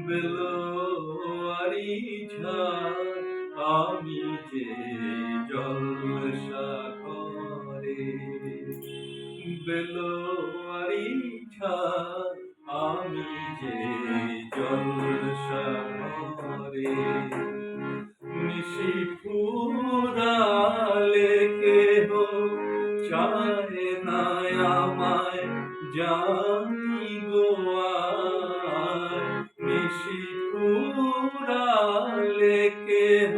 বেলোয়ারি ঝাড় আমি যে জলসাঘরে, বেলোয়ারি ঝাড় আমি যে জলসাঘরে। নিশি ফুরালে কেহ চায় না আমায় জানি গো আয়। নিশি ফুরালে কেহ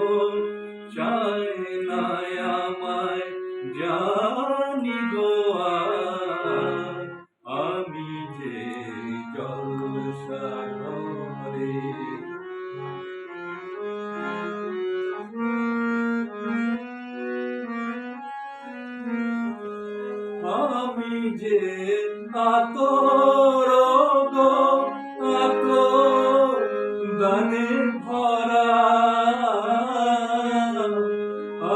চায় না আমায় জানি গো আয়। আমি যে জলসাঘরে, আমি যে আতর গো আতর দানে ভরা,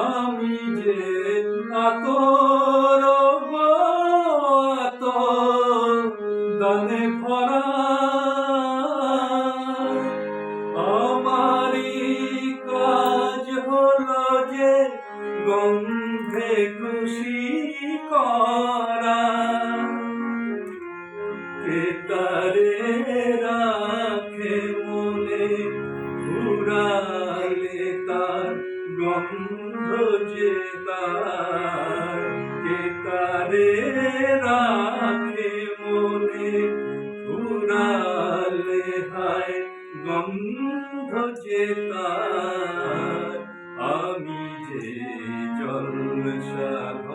আমি যে আতর গো আতর দানে ভরা। আমারই কাজ হলো যে গন্ধে খুশি করা, কে তারে রাখে মনে ঘুরালে তার গন্ধ যে তার। কে তারে রাখে মনে ঘুরালে হায় গন্ধ যে তার। আমি যে জলসাঘরে,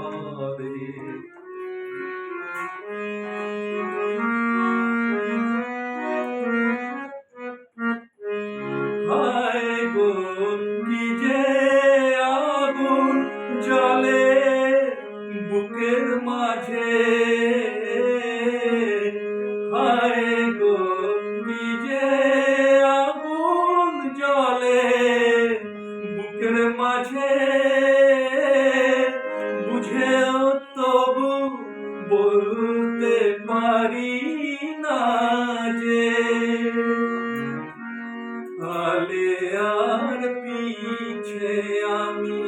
হায় গো কি যে আগুন জ্বলে বুকের মাঝে, হায় গো কি যে আগুন জ্বলে বুকের মাঝে। বুঝেও তবু বলতে পারি না যে আলে আর পিছে আমি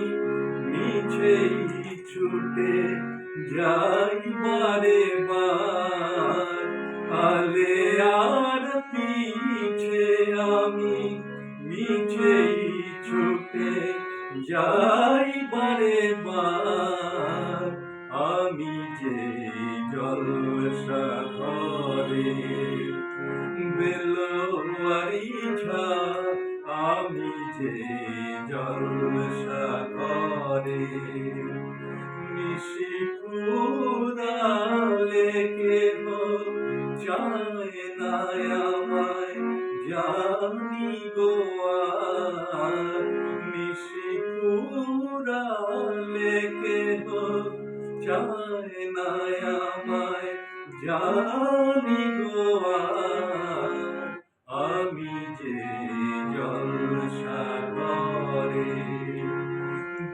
মিছেই ছুটে যাই বারে বার। আলে আর পিছে আমি মিছেই ছুটে যাই বারে বার। আমি যে জলসাঘরে, বেলোয়ারি ঝাড় আমি যে জলসাঘরে। নিশি ফুরালে কেহ চায় না আমায় জানি গো আয়। নিশি ফুরালে কেহ চায় না আমায় জানি গো আয়। আমি যে জলসাঘরে,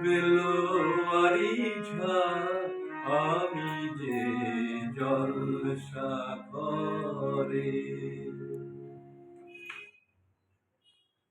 বেলোয়ারি ঝাড় আমি যে জলসাঘরে।